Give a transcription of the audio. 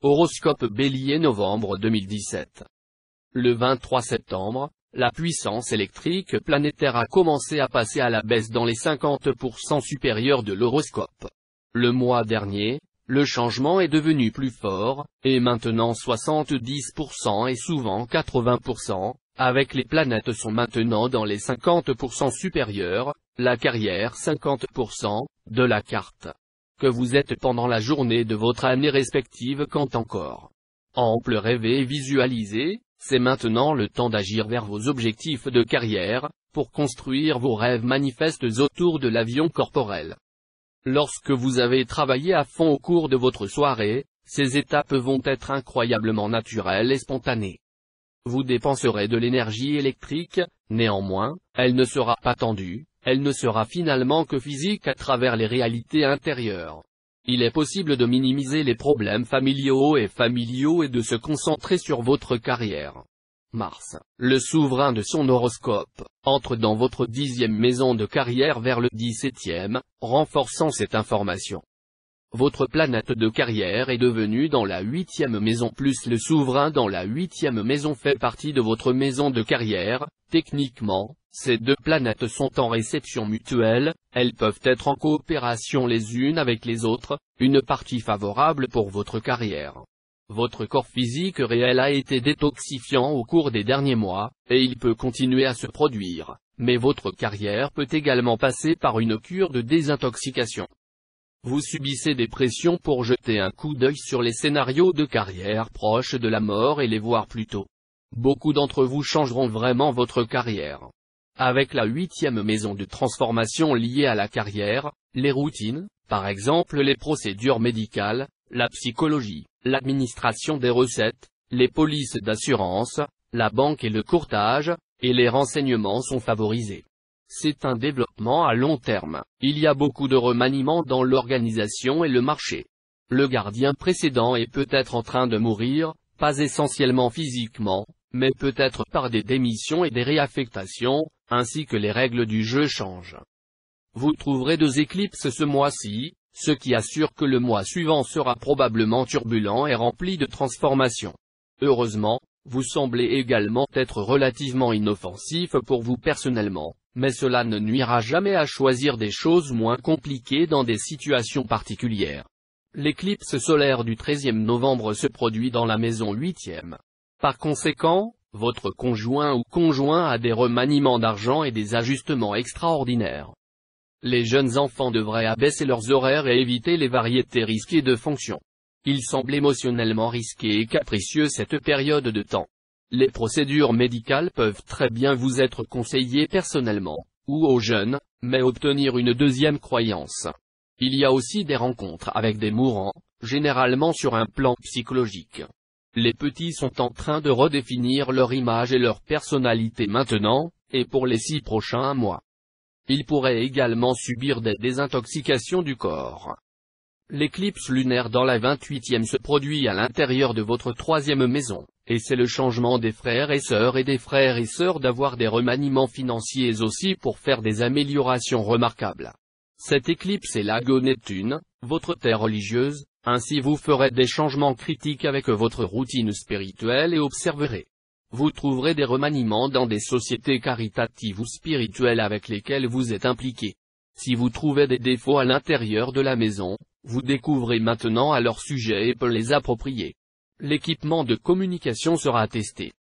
Horoscope Bélier novembre 2017. Le 23 septembre, la puissance électrique planétaire a commencé à passer à la baisse dans les 50% supérieurs de l'horoscope. Le mois dernier, le changement est devenu plus fort, et maintenant 70% et souvent 80%, avec les planètes sont maintenant dans les 50% supérieurs, la carrière 50%, de la carte. Que vous êtes pendant la journée de votre année respective quand encore. Ample rêver et visualiser, c'est maintenant le temps d'agir vers vos objectifs de carrière, pour construire vos rêves manifestes autour de l'avion corporel. Lorsque vous avez travaillé à fond au cours de votre soirée, ces étapes vont être incroyablement naturelles et spontanées. Vous dépenserez de l'énergie électrique, néanmoins, elle ne sera pas tendue. Elle ne sera finalement que physique à travers les réalités intérieures. Il est possible de minimiser les problèmes familiaux et de se concentrer sur votre carrière. Mars, le souverain de son horoscope, entre dans votre 10e maison de carrière vers le 17e, renforçant cette information. Votre planète de carrière est devenue dans la 8e maison plus le souverain dans la 8e maison fait partie de votre maison de carrière. Techniquement, ces deux planètes sont en réception mutuelle, elles peuvent être en coopération les unes avec les autres, une partie favorable pour votre carrière. Votre corps physique réel a été détoxifiant au cours des derniers mois, et il peut continuer à se produire, mais votre carrière peut également passer par une cure de désintoxication. Vous subissez des pressions pour jeter un coup d'œil sur les scénarios de carrière proches de la mort et les voir plus tôt. Beaucoup d'entre vous changeront vraiment votre carrière. Avec la 8e maison de transformation liée à la carrière, les routines, par exemple les procédures médicales, la psychologie, l'administration des recettes, les polices d'assurance, la banque et le courtage, et les renseignements sont favorisés. C'est un développement à long terme. Il y a beaucoup de remaniements dans l'organisation et le marché. Le gardien précédent est peut-être en train de mourir, pas essentiellement physiquement, mais peut-être par des démissions et des réaffectations, ainsi que les règles du jeu changent. Vous trouverez 2 éclipses ce mois-ci, ce qui assure que le mois suivant sera probablement turbulent et rempli de transformations. Heureusement, vous semblez également être relativement inoffensif pour vous personnellement, mais cela ne nuira jamais à choisir des choses moins compliquées dans des situations particulières. L'éclipse solaire du 13e novembre se produit dans la maison 8e. Par conséquent, votre conjoint ou conjoint a des remaniements d'argent et des ajustements extraordinaires. Les jeunes enfants devraient abaisser leurs horaires et éviter les variétés risquées de fonction. Il semble émotionnellement risqué et capricieux cette période de temps. Les procédures médicales peuvent très bien vous être conseillées personnellement, ou aux jeunes, mais obtenir une deuxième croyance. Il y a aussi des rencontres avec des mourants, généralement sur un plan psychologique. Les petits sont en train de redéfinir leur image et leur personnalité maintenant, et pour les 6 prochains mois. Ils pourraient également subir des désintoxications du corps. L'éclipse lunaire dans la 28e se produit à l'intérieur de votre 3e maison, et c'est le changement des frères et sœurs d'avoir des remaniements financiers aussi pour faire des améliorations remarquables. Cette éclipse est l'Ago-Neptune, votre terre religieuse, ainsi vous ferez des changements critiques avec votre routine spirituelle et observerez. Vous trouverez des remaniements dans des sociétés caritatives ou spirituelles avec lesquelles vous êtes impliqué. Si vous trouvez des défauts à l'intérieur de la maison, vous découvrez maintenant à leur sujet et peut les approprier. L'équipement de communication sera testé.